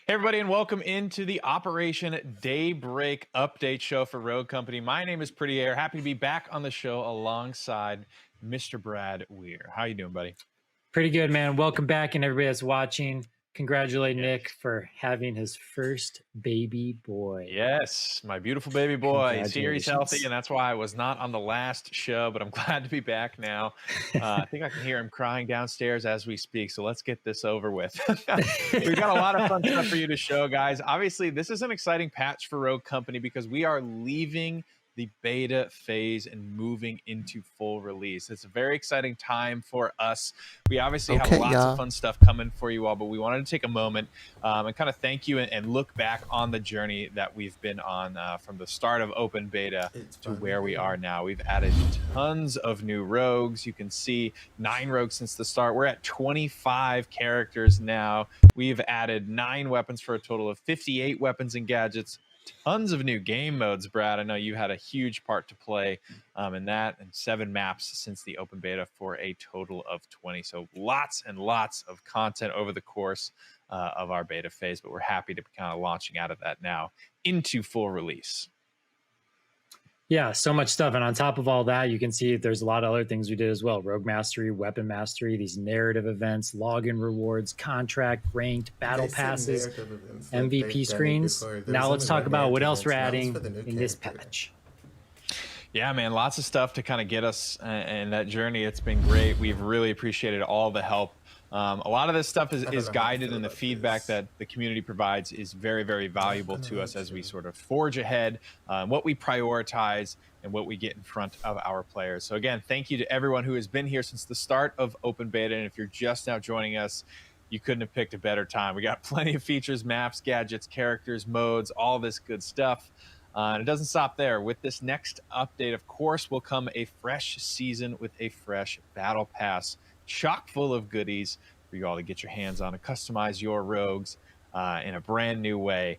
Hey, everybody, and welcome into the Operation Daybreak update show for Rogue Company. My name is Pretty Air. Happy to be back on the show alongside Mr. Brad Weir. How you doing, buddy? Pretty good, man. Welcome back, and everybody that's watching. Congratulate Yes. Nick for having his first baby boy. Yes, my beautiful baby boy. He's here, he's healthy, Congratulations. and that's why I was not on the last show, but I'm glad to be back now. I think I can hear him crying downstairs as we speak, so let's get this over with. We've got a lot of fun stuff for you to show, guys. Obviously, this is an exciting patch for Rogue Company because we are leaving the beta phase and moving into full release. It's a very exciting time for us. We obviously have lots of fun stuff coming for you all, but we wanted to take a moment and kind of thank you and look back on the journey that we've been on from the start of open beta to where we are now. We've added tons of new rogues. You can see 9 rogues since the start. We're at 25 characters now. We've added 9 weapons for a total of 58 weapons and gadgets. Tons of new game modes, Brad. I know you had a huge part to play in that, and 7 maps since the open beta for a total of 20. So lots and lots of content over the course of our beta phase, but we're happy to be kind of launching out of that now into full release. Yeah, so much stuff. And on top of all that, you can see there's a lot of other things we did as well. Rogue Mastery, Weapon Mastery, these narrative events, login rewards, contract, ranked, battle passes, MVP screens. Now let's talk about what else we're adding in this patch. Yeah, man, lots of stuff to kind of get us in that journey. It's been great. We've really appreciated all the help. A lot of this stuff is guided, and the feedback that the community provides is very, very valuable to us as we sort of forge ahead, what we prioritize and what we get in front of our players. So again, thank you to everyone who has been here since the start of open beta. And if you're just now joining us, you couldn't have picked a better time. We got plenty of features, maps, gadgets, characters, modes, all this good stuff. And it doesn't stop there. With this next update, of course, will come a fresh season with a fresh battle pass, chock full of goodies for you all to get your hands on and customize your rogues in a brand new way.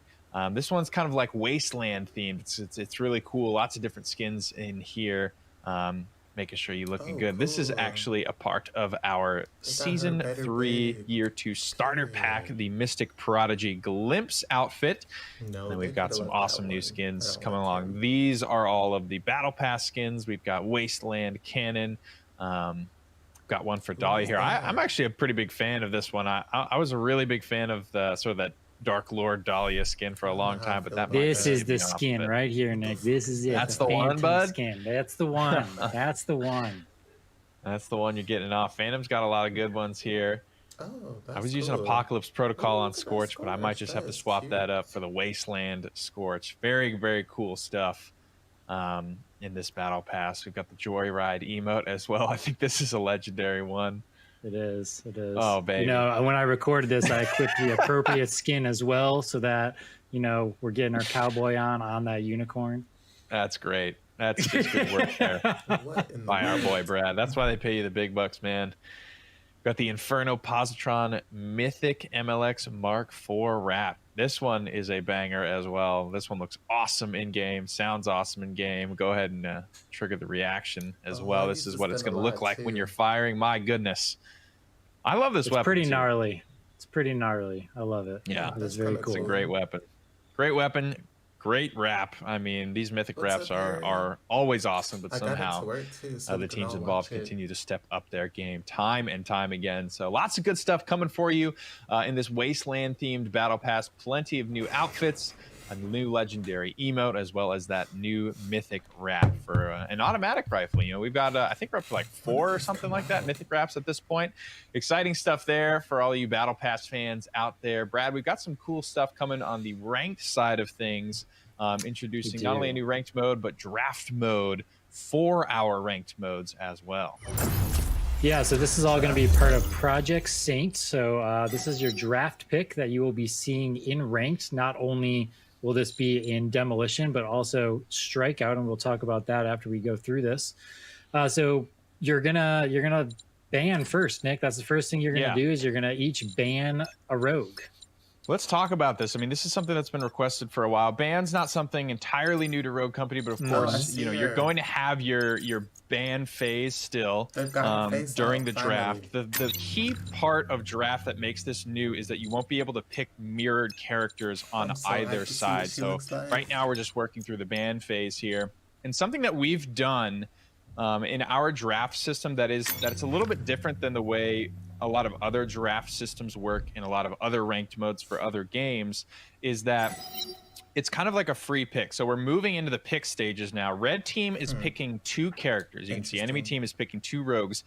This one's kind of like Wasteland themed. It's really cool. Lots of different skins in here, making sure you're looking good. Cool. This is actually a part of our Season 3 Year 2 starter pack, the Mystic Prodigy Glimpse outfit. And we've got some awesome new skins coming along. These are all of the Battle Pass skins. We've got Wasteland, Cannon, got one for Dahlia here. I'm actually a pretty big fan of this one. I was a really big fan of the sort of that Dark Lord Dahlia skin for a long time, but that this is the skin right here, Nick. This is it. That's the one, bud. Skin. That's the one. That's the one. That's the one you're getting off. Phantom's got a lot of good ones here. I was using Apocalypse Protocol on Scorch, but I might just have to swap that up for the Wasteland Scorch. Very, very cool stuff. In this battle pass, we've got the Joyride emote as well. I think this is a legendary one. It is. It is. Oh, baby. You know, when I recorded this, I equipped the appropriate skin as well, so that we're getting our cowboy on that unicorn. That's great. That's just good work there by our boy Brad. That's why they pay you the big bucks, man. Got the Inferno Positron Mythic MLX Mark IV wrap. This one is a banger as well. This one looks awesome in game, sounds awesome in game. Go ahead and trigger the reaction as well. This is what it's going to look like when you're firing. My goodness, I love this weapon. It's pretty gnarly. It's pretty gnarly. I love it. Yeah, it's very cool. It's a great weapon. Great weapon. Great wrap. I mean, these mythic wraps are always awesome, but somehow the teams involved continue to step up their game time and time again. So lots of good stuff coming for you in this Wasteland themed battle pass. Plenty of new outfits, a new legendary emote, as well as that new mythic wrap for an automatic rifle. You know, we've got I think we're up to like 4 or something like that mythic wraps at this point. Exciting stuff there for all you battle pass fans out there. Brad, we've got some cool stuff coming on the ranked side of things, introducing not only a new ranked mode but draft mode for our ranked modes as well. Yeah, so this is all going to be part of Project Saint. So this is your draft pick that you will be seeing in ranked. Not only will this be in demolition, but also strikeout, and we'll talk about that after we go through this. So you're gonna ban first, Nick. That's the first thing you're gonna do, is you're gonna each ban a rogue. Let's talk about this. I mean, this is something that's been requested for a while. Ban's not something entirely new to Rogue Company, but of course, you know, you're going to have your ban phase still during the draft. The key part of draft that makes this new is that you won't be able to pick mirrored characters on either side. So right now we're just working through the ban phase here. And something that we've done in our draft system that's a little bit different than the way a lot of other draft systems work in a lot of other ranked modes for other games is that it's kind of like a free pick. So we're moving into the pick stages now. Red team is picking 2 characters. You can see enemy team is picking 2 rogues.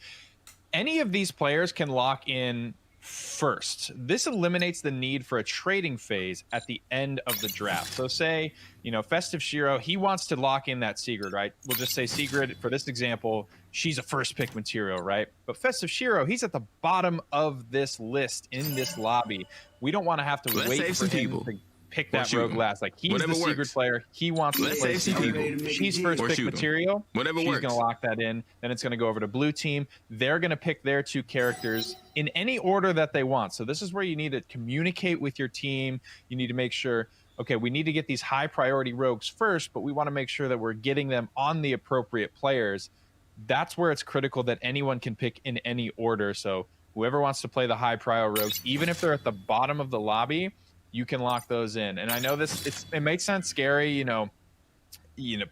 Any of these players can lock in first. This eliminates the need for a trading phase at the end of the draft. So say, you know, Festive Shiro, he wants to lock in that Sigrid, right? We'll just say Sigrid, for this example, she's a first pick material, right? But Festive Shiro, he's at the bottom of this list in this lobby. We don't want to have to wait for him to pick that rogue last. Like, he's the Sigrid player. He wants to play Sigrid. She's first pick material. She's going to lock that in. Then it's going to go over to blue team. They're going to pick their 2 characters in any order that they want. So this is where you need to communicate with your team. You need to make sure, okay, we need to get these high priority rogues first, but we want to make sure that we're getting them on the appropriate players. That's where it's critical that anyone can pick in any order. So whoever wants to play the high prior rogues, even if they're at the bottom of the lobby, you can lock those in. And I know it may sound scary, you know,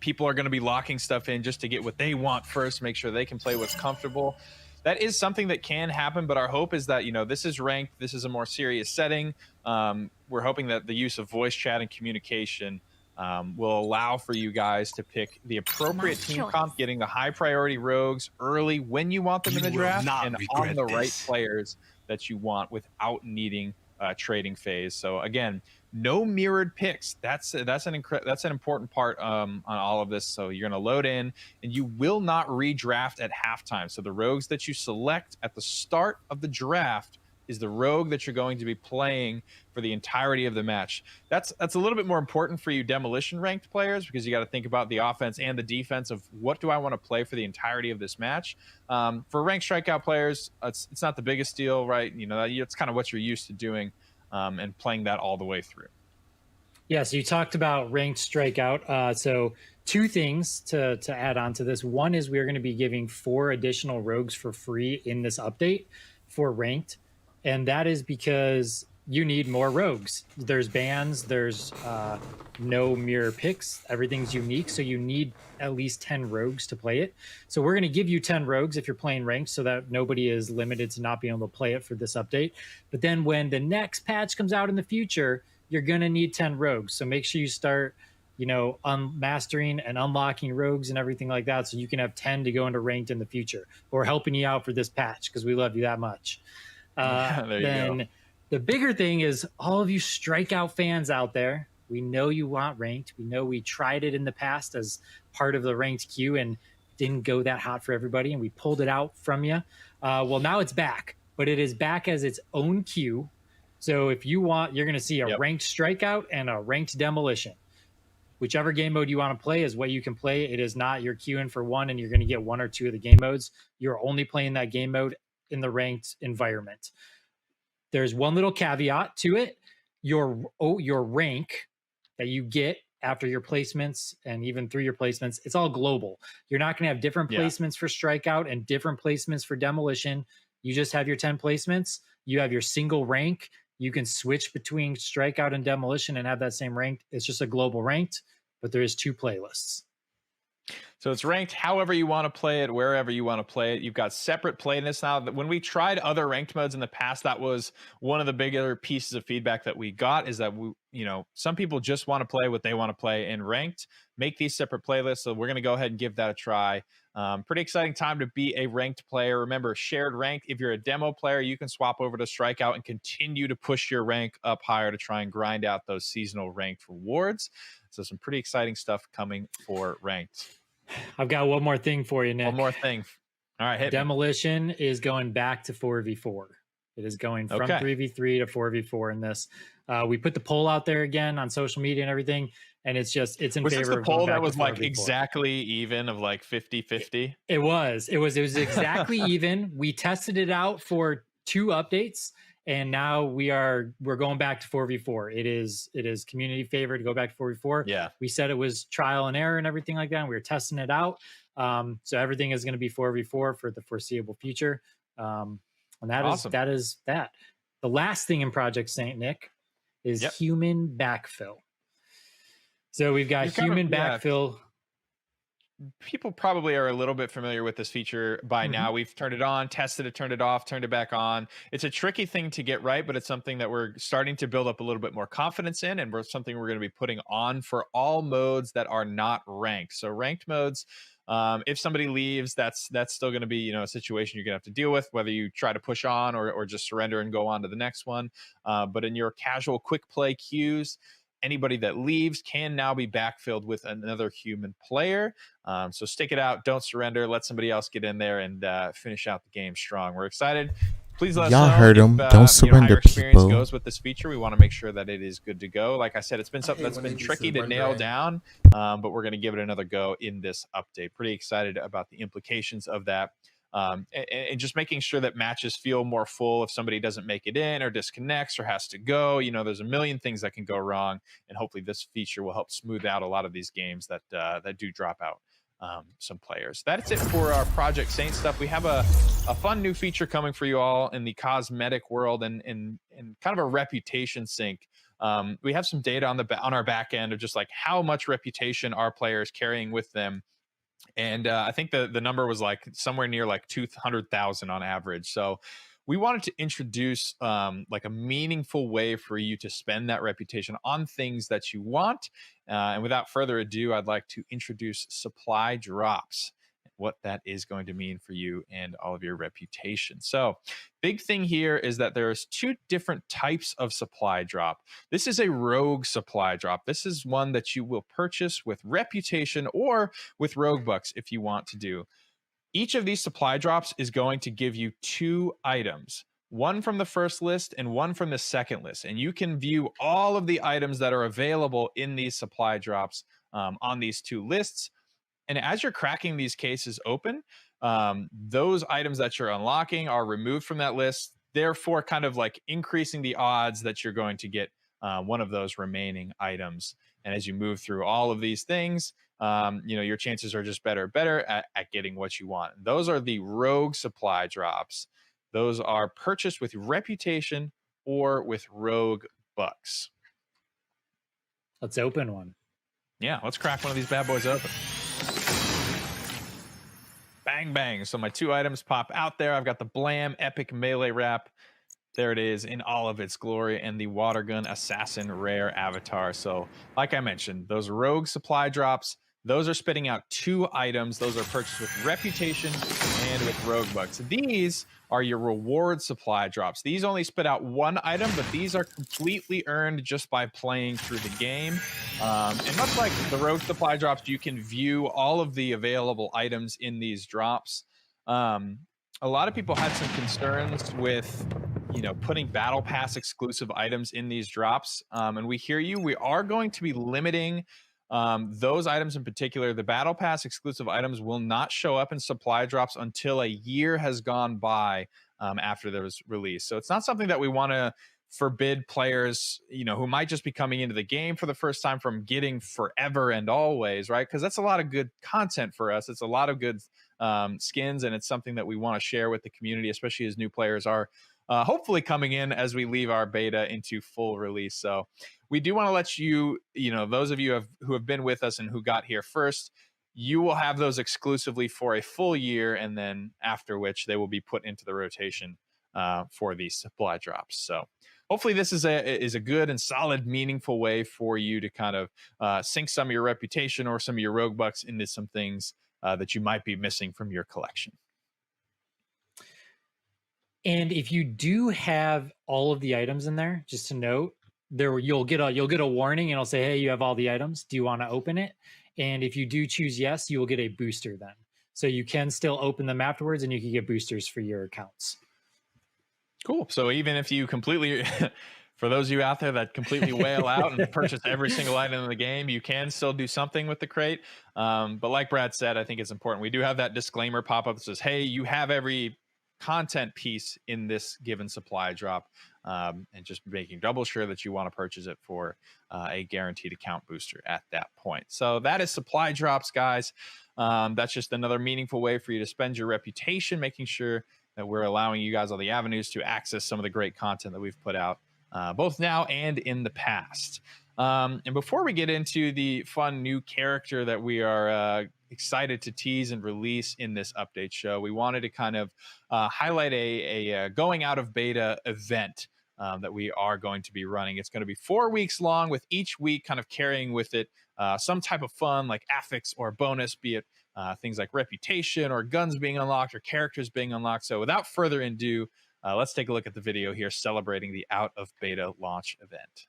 people are going to be locking stuff in just to get what they want first, make sure they can play what's comfortable. That is something that can happen, but our hope is that, you know, this is ranked, this is a more serious setting. We're hoping that the use of voice chat and communication will allow for you guys to pick the appropriate team comp, getting the high priority rogues early when you want them in the draft, and on the right players that you want without needing trading phase. So again, no mirrored picks. That's an important part on all of this. So you're going to load in, and you will not redraft at halftime. So the rogues that you select at the start of the draft is the rogue that you're going to be playing for the entirety of the match. That's a little bit more important for you demolition ranked players, because you got to think about the offense and the defense of what do I want to play for the entirety of this match. For ranked strikeout players, it's not the biggest deal, right? You know, it's kind of what you're used to doing and playing that all the way through. Yeah, so you talked about ranked strikeout. So 2 things to add on to this. One is we're going to be giving 4 additional rogues for free in this update for ranked. And that is because you need more rogues. There's bans, there's no mirror picks, everything's unique. So you need at least 10 rogues to play it. So we're going to give you 10 rogues if you're playing ranked, so that nobody is limited to not being able to play it for this update. But then when the next patch comes out in the future, you're going to need 10 rogues. So make sure you start, you know, mastering and unlocking rogues and everything like that, so you can have 10 to go into ranked in the future. We're helping you out for this patch because we love you that much. Then the bigger thing is all of you strikeout fans out there. We know you want ranked. We know we tried it in the past as part of the ranked queue and didn't go that hot for everybody, and we pulled it out from you. Well, now it's back, but it is back as its own queue. So if you want, you're going to see a ranked strikeout and a ranked demolition. Whichever game mode you want to play is what you can play. It is not you're queuing for one and you're going to get 1 or 2 of the game modes. You're only playing that game mode in the ranked environment. There's one little caveat to it. Your rank that you get after your placements and even through your placements, it's all global. You're not going to have different placements for strikeout and different placements for demolition. You just have your 10 placements. You have your single rank. You can switch between strikeout and demolition and have that same rank. It's just a global ranked, but there is 2 playlists. So it's ranked however you want to play it, wherever you want to play it. You've got separate playlists now. When we tried other ranked modes in the past, that was one of the bigger pieces of feedback that we got, is that some people just want to play what they want to play in ranked. Make these separate playlists. So we're going to go ahead and give that a try. Pretty exciting time to be a ranked player. Remember, shared ranked. If you're a demo player, you can swap over to strikeout and continue to push your rank up higher to try and grind out those seasonal ranked rewards. So some pretty exciting stuff coming for ranked. I've got one more thing for you, Nick. One more thing. All right, hit Demolition is going back to 4v4. It is going from 3v3 to 4v4 in this. We put the poll out there again on social media and everything, and it's in favor of the poll that was like exactly even, of like 50-50. It was exactly even. We tested it out for 2 updates, and now we're going back to 4v4. It is community favorite to go back to 4v4. Yeah. We said it was trial and error and everything like that, and we were testing it out. So everything is going to be 4v4 for the foreseeable future. And that Awesome. is that. The last thing in Project Saint, Nick, is human backfill. So we've got human backfill. People probably are a little bit familiar with this feature by now. We've turned it on, tested it, turned it off, turned it back on. It's a tricky thing to get right, but it's something that we're starting to build up a little bit more confidence in, and something we're going to be putting on for all modes that are not ranked. So ranked modes, if somebody leaves, that's still going to be, a situation you're going to have to deal with, whether you try to push on or just surrender and go on to the next one. But in your casual quick play queues, anybody that leaves can now be backfilled with another human player. So stick it out, don't surrender, let somebody else get in there and finish out the game strong. We're excited. Please let us know. Y'all heard him. Don't surrender, how your experience people. goes with this feature. We want to make sure that it is good to go. Like I said, it's been something that's been tricky to nail down, but we're going to give it another go in this update. Pretty excited about the implications of that. And just making sure that matches feel more full if somebody doesn't make it in or disconnects or has to go. There's a million things that can go wrong, and hopefully this feature will help smooth out a lot of these games that do drop out some players. That's it for our Project Saint stuff. We have a fun new feature coming for you all in the cosmetic world and kind of a reputation sync. We have some data on our back end of just like how much reputation our players carrying with them. And I think the number was like somewhere near like 200,000 on average. So we wanted to introduce like a meaningful way for you to spend that reputation on things that you want. And without further ado, I'd like to introduce supply drops, what that is going to mean for you and all of your reputation. So big thing here is that there's two different types of supply drop. This is a rogue supply drop. This is one that you will purchase with reputation or with rogue bucks if you want to do. Each of these supply drops is going to give you 2 items, one from the first list and one from the second list. And you can view all of the items that are available in these supply drops on these 2 lists. And as you're cracking these cases open, those items that you're unlocking are removed from that list, therefore kind of like increasing the odds that you're going to get one of those remaining items. And as you move through all of these things, your chances are just better at getting what you want. Those are the rogue supply drops. Those are purchased with reputation or with rogue bucks. Let's open one. Yeah, let's crack one of these bad boys open. Bang, bang. So my 2 items pop out there. I've got the Blam Epic Melee Wrap. There it is in all of its glory, and the Water Gun Assassin Rare Avatar. So like I mentioned, those rogue supply drops, those are spitting out 2 items. Those are purchased with reputation and with rogue bucks. These are your reward supply drops. These only spit out 1 item, but these are completely earned just by playing through the game. And much like the rogue supply drops, you can view all of the available items in these drops. A lot of people had some concerns with putting battle pass exclusive items in these drops, and we hear you. We are going to be limiting those items in particular. The battle pass exclusive items will not show up in supply drops until a year has gone by after there was release. So it's not something that we want to forbid players who might just be coming into the game for the first time from getting forever and always, right? Because that's a lot of good content for us. It's a lot of good skins, and it's something that we want to share with the community, especially as new players are hopefully coming in as we leave our beta into full release. So we do want to let you, those of you who have been with us and who got here first, you will have those exclusively for a full year, and then after which they will be put into the rotation for these supply drops. So hopefully this is a good and solid, meaningful way for you to kind of sink some of your reputation or some of your rogue bucks into some things that you might be missing from your collection. And if you do have all of the items in there, just to note, you'll get a warning, and it'll say, hey, you have all the items. Do you want to open it? And if you do choose yes, you will get a booster then. So you can still open them afterwards, and you can get boosters for your accounts. Cool. So even if you completely, for those of you out there that completely wail out and purchase every single item in the game, you can still do something with the crate. But like Brad said, I think it's important. We do have that disclaimer pop up that says, hey, you have every content piece in this given supply drop. and just making double sure that you want to purchase it for a guaranteed account booster at that point. So that is supply drops, guys. That's just another meaningful way for you to spend your reputation, making sure that we're allowing you guys all the avenues to access some of the great content that we've put out, both now and in the past. And before we get into the fun new character that we are excited to tease and release in this update show, we wanted to kind of highlight a going out of beta event that we are going to be running. It's going to be 4 weeks long, with each week kind of carrying with it some type of fun, like affix or bonus, be it things like reputation or guns being unlocked or characters being unlocked. So without further ado, let's take a look at the video here celebrating the out of beta launch event.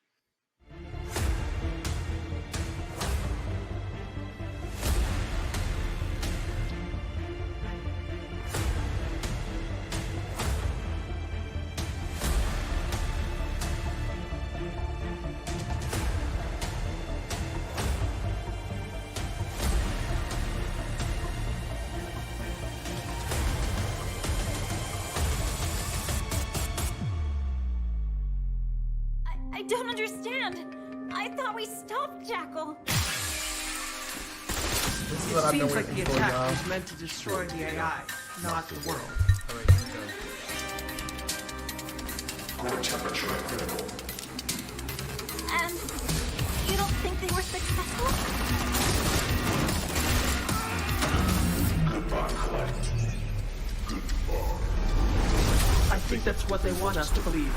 I don't understand. I thought we stopped Jackal. This is what I've been Seems like the waiting for, attack y'all. was meant to destroy the AI, not the world. Core temperature critical. And you don't think they were successful? Goodbye, Clyde. Goodbye. I think that's what they want us to believe.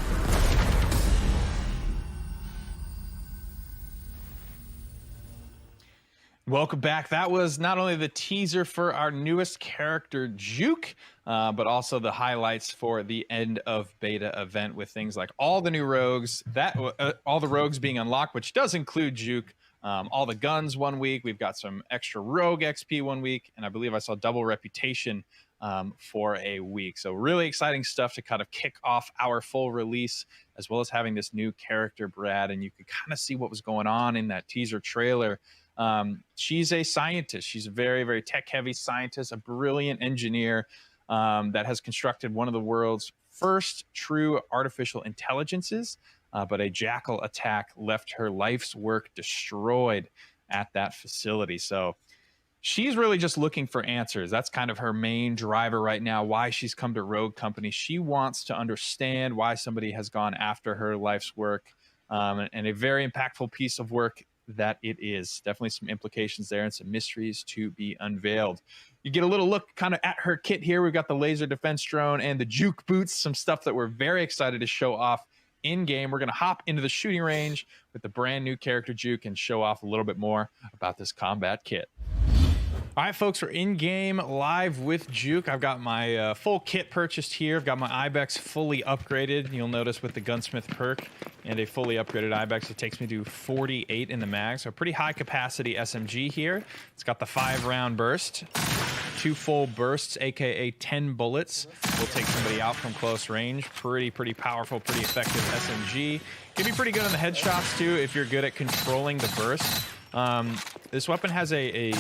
Welcome back. That was not only the teaser for our newest character, Juke, but also the highlights for the end of beta event, with things like all the new rogues, all the rogues being unlocked, which does include Juke, all the guns 1 week. We've got some extra rogue XP 1 week, and I believe I saw double reputation for a week. So really exciting stuff to kind of kick off our full release, as well as having this new character, Brad. And you could kind of see what was going on in that teaser trailer. She's a scientist. She's a very, very tech-heavy scientist, a brilliant engineer that has constructed one of the world's first true artificial intelligences. But a Jackal attack left her life's work destroyed at that facility. So she's really just looking for answers. That's kind of her main driver right now, why she's come to Rogue Company. She wants to understand why somebody has gone after her life's work, and a very impactful piece of work that it is. Definitely some implications there and some mysteries to be unveiled. You get a little look kind of at her kit here. We've got the laser defense drone and the Juke boots, some stuff that we're very excited to show off in game. We're going to hop into the shooting range with the brand new character Juke and show off a little bit more about this combat kit. All right, folks, we're in game live with Juke. I've got my full kit purchased here. I've got my Ibex fully upgraded. You'll notice with the gunsmith perk and a fully upgraded Ibex, it takes me to 48 in the mag. So a pretty high capacity SMG here. It's got the 5-round burst, 2 full bursts, aka 10 bullets. Will take somebody out from close range. Pretty powerful, pretty effective SMG. Can be pretty good on the headshots too if you're good at controlling the burst. This weapon has a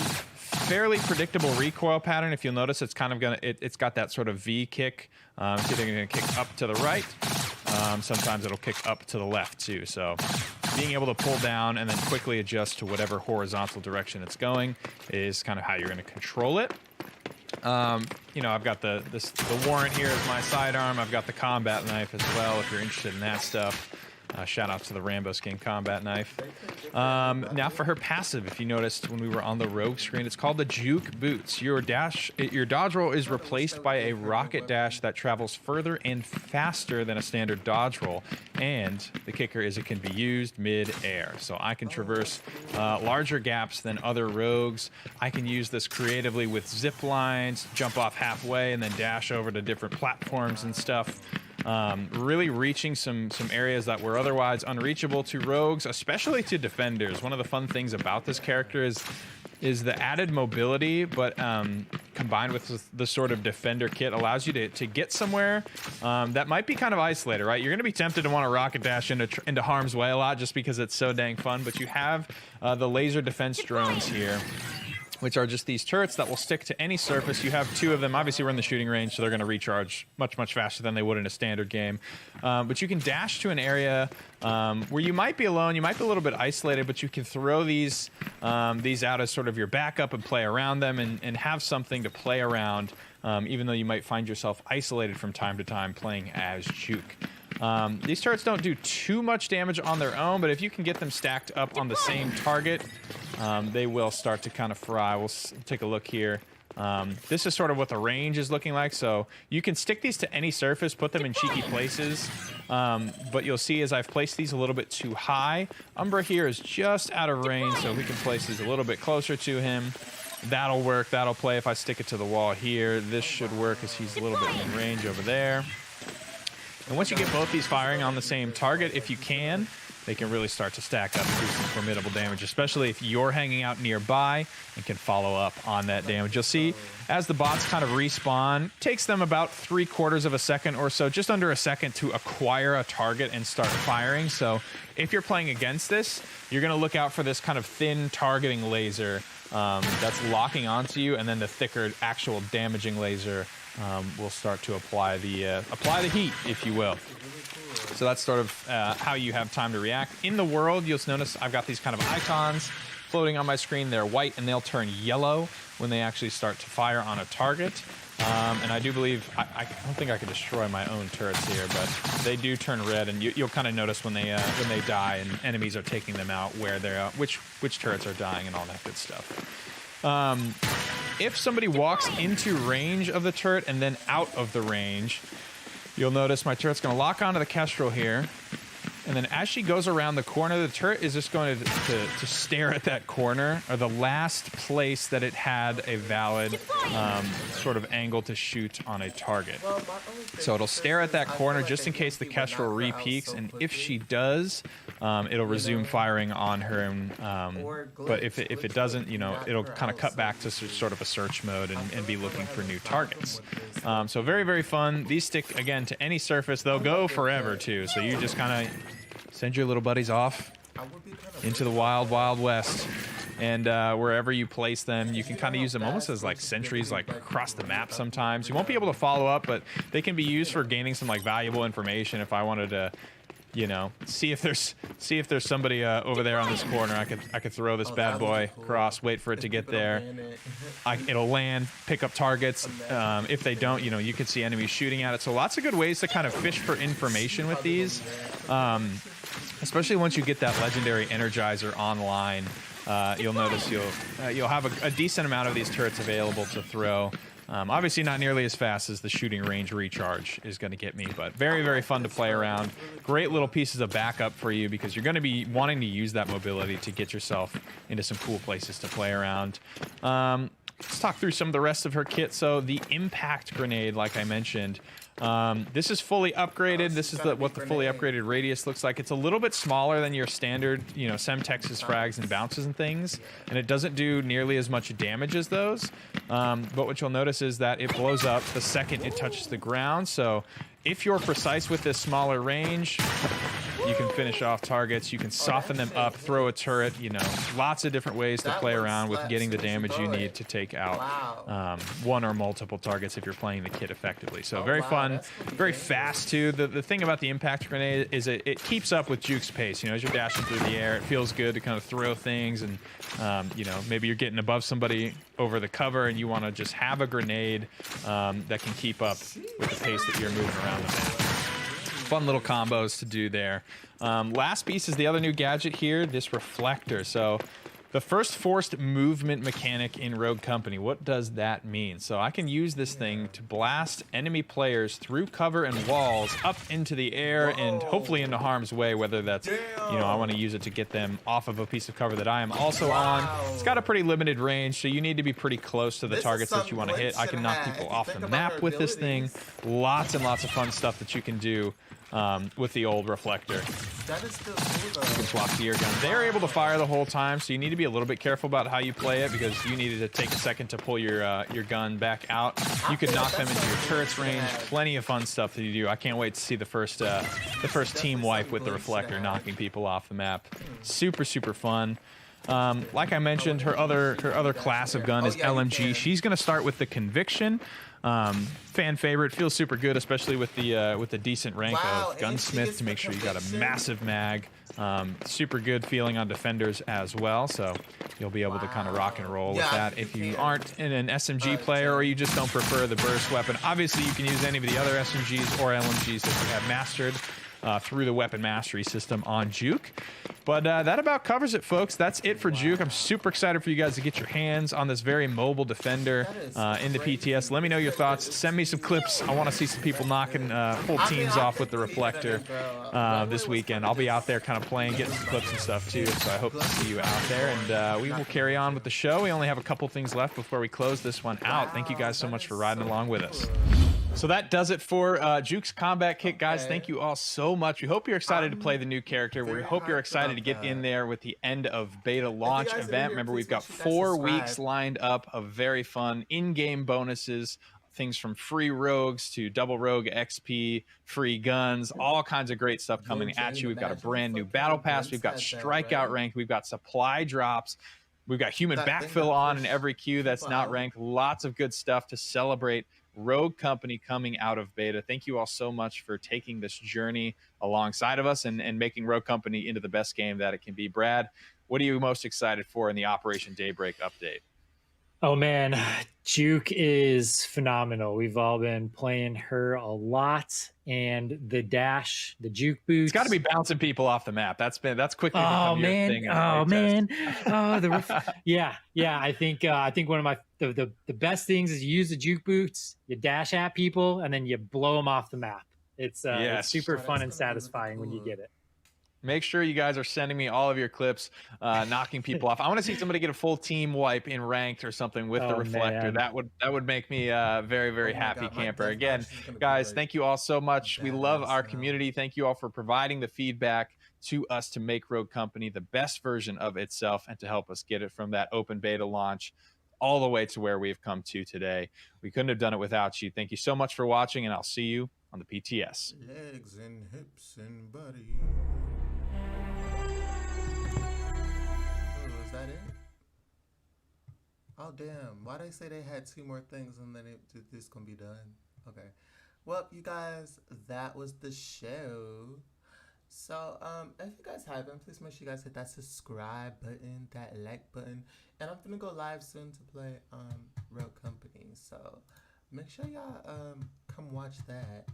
fairly predictable recoil pattern. If you'll notice, it's kind of it's got that sort of V kick. It's either going to kick up to the right. Sometimes it'll kick up to the left too. So being able to pull down and then quickly adjust to whatever horizontal direction it's going is kind of how you're going to control it. You know, I've got the warrant here as my sidearm. I've got the combat knife as well, if you're interested in that stuff. Shout out to the Rambo skin combat knife. Now for her passive, if you noticed when we were on the rogue screen, it's called the Juke boots. Your dodge roll is replaced by a rocket dash that travels further and faster than a standard dodge roll. And the kicker is it can be used mid-air. So I can traverse larger gaps than other rogues. I can use this creatively with zip lines, jump off halfway, and then dash over to different platforms and stuff. Really reaching some areas that were otherwise unreachable to rogues, especially to defenders. One of the fun things about this character is the added mobility, but combined with the sort of defender kit allows you to get somewhere that might be kind of isolated, right? You're going to be tempted to want to rocket dash into harm's way a lot just because it's so dang fun, but you have the laser defense drones here. which are just these turrets that will stick to any surface. You have 2 of them. Obviously, we're in the shooting range, so they're going to recharge much, much faster than they would in a standard game. But you can dash to an area where you might be alone, you might be a little bit isolated, but you can throw these out as sort of your backup and play around them and have something to play around, even though you might find yourself isolated from time to time playing as Juke. These turrets don't do too much damage on their own, but if you can get them stacked up on the same target, they will start to kind of fry. We'll take a look here. This is sort of what the range is looking like. So you can stick these to any surface, put them in cheeky places. But you'll see as I've placed these a little bit too high, Umbra here is just out of range, so we can place these a little bit closer to him. That'll work. That'll play if I stick it to the wall here. This should work as he's a little bit in range over there. And once you get both these firing on the same target, if you can, they can really start to stack up and do some formidable damage, especially if you're hanging out nearby and can follow up on that damage. You'll see as the bots kind of respawn, takes them about 3/4 of a second or so, just under a second to acquire a target and start firing. So if you're playing against this, you're going to look out for this kind of thin targeting laser that's locking onto you, and then the thicker actual damaging laser will start to apply the heat, if you will. So that's sort of how you have time to react. In the world, you'll notice I've got these kind of icons floating on my screen. They're white, and they'll turn yellow when they actually start to fire on a target. And I do believe, I don't think I can destroy my own turrets here, but they do turn red, and you'll kind of notice when they die and enemies are taking them out, where they're which turrets are dying and all that good stuff. If somebody walks into range of the turret and then out of the range, you'll notice my turret's going to lock onto the Kestrel here. And then as she goes around the corner, the turret is just going to stare at that corner, or the last place that it had a valid sort of angle to shoot on a target. So it'll stare at that corner just in case the Kestrel re-peaks, and if she does, it'll resume firing on her. But if it doesn't, it'll kind of cut back to sort of a search mode and be looking for new targets. So very, very fun. These stick, again, to any surface. They'll go forever, too. So you just kind of send your little buddies off into the wild, wild west. And wherever you place them, you can kind of use them almost as like sentries, like across the map sometimes. You won't be able to follow up, but they can be used for gaining some like valuable information. If I wanted to, see if there's somebody over there on this corner, I could throw this bad boy across, wait for it to get there. It'll land, pick up targets. If they don't, you can see enemies shooting at it. So lots of good ways to kind of fish for information with these, especially once you get that legendary Energizer online. You'll notice you'll have a decent amount of these turrets available to throw. Obviously not nearly as fast as the shooting range recharge is going to get me, but very, very fun to play around. Great little pieces of backup for you because you're going to be wanting to use that mobility to get yourself into some cool places to play around. Let's talk through some of the rest of her kit. So the impact grenade, like I mentioned, this is fully upgraded. This is what the fully upgraded radius looks like. It's a little bit smaller than your standard, Semtex's frags and bounces and things, and it doesn't do nearly as much damage as those. But what you'll notice is that it blows up the second it touches the ground. So if you're precise with this smaller range, you can finish off targets. You can soften them up, throw a turret. Lots of different ways to play around with getting the damage you need to take out one or multiple targets if you're playing the kit effectively. So very fun, very fast too. The thing about the impact grenade is it keeps up with Juke's pace. As you're dashing through the air, it feels good to kind of throw things, and maybe you're getting above somebody over the cover and you want to just have a grenade that can keep up with the pace that you're moving around the map. Fun little combos to do there. Last piece is the other new gadget here, this reflector. So the first forced movement mechanic in Rogue Company. What does that mean? So I can use this thing to blast enemy players through cover and walls up into the air and hopefully into harm's way, whether that's, I want to use it to get them off of a piece of cover that I am also on. It's got a pretty limited range, so you need to be pretty close to the targets that you want to hit. I can knock people off the map with this thing. Lots and lots of fun stuff that you can do with the old reflector. That is still cool, though. You can swap to your gun. They're able to fire the whole time, so you need to be a little bit careful about how you play it because you needed to take a second to pull your gun back out. You could knock them into your turret's range. Plenty of fun stuff that you do. I can't wait to see the first team wipe with the reflector, knocking people off the map. Super, super fun. Like I mentioned, her other class of gun is LMG. She's going to start with the Conviction. Fan favorite, feels super good, especially with the decent rank of Gunsmith to make sure you got a massive mag. Super good feeling on defenders as well, so you'll be able to kind of rock and roll with that. If you aren't an SMG player or you just don't prefer the burst weapon, obviously you can use any of the other SMGs or LMGs that you have mastered through the weapon mastery system on Juke. But that about covers it, folks. That's it for Juke. I'm super excited for you guys to get your hands on this very mobile defender in the PTS. Let me know your thoughts. Send me some clips. I want to see some people knocking full teams off with the reflector this weekend. I'll be out there kind of playing, getting some clips and stuff too. So I hope to see you out there. And we will carry on with the show. We only have a couple things left before we close this one out. Thank you guys so much for riding along with us. So that does it for Juke's Combat Kit, guys. Thank you all so much. We hope you're excited to play the new character. We hope you're excited to get in there with the end of beta launch event. Remember, we've got 4 weeks lined up of very fun in-game bonuses, things from free rogues to double rogue XP, free guns, all kinds of great stuff coming at you. We've got a brand new battle pass. We've got strikeout rank. We've got supply drops. We've got human backfill on in every queue that's not ranked. Lots of good stuff to celebrate Rogue Company coming out of beta. Thank you all so much for taking this journey alongside of us and making Rogue Company into the best game that it can be. Brad, what are you most excited for in the Operation Daybreak update? Oh man, Juke is phenomenal. We've all been playing her a lot, and the dash, the Juke boots. It's got to be bouncing people off the map. That's quickly become your thing. Oh man. Yeah. I think one of the best things is you use the Juke boots, you dash at people, and then you blow them off the map. It's super fun and satisfying when you get it. Make sure you guys are sending me all of your clips, knocking people off. I want to see somebody get a full team wipe in ranked or something with the reflector. Man. That would make me a very, very happy camper. Again, guys, thank you all so much. We love our community. Thank you all for providing the feedback to us to make Rogue Company the best version of itself and to help us get it from that open beta launch all the way to where we've come to today. We couldn't have done it without you. Thank you so much for watching, and I'll see you on the PTS. Legs and hips and body. Oh, is that it? Oh, damn. Why they say they had 2 more things and then this gonna be done? Okay. Well, you guys, that was the show. So, if you guys haven't, please make sure you guys hit that subscribe button, that like button. And I'm gonna go live soon to play Rogue Company. So, make sure y'all come watch that.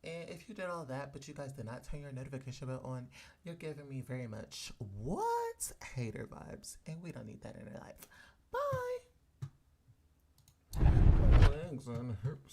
And if you did all that, but you guys did not turn your notification bell on, you're giving me very much hater vibes. And we don't need that in our life. Bye. Legs and hips.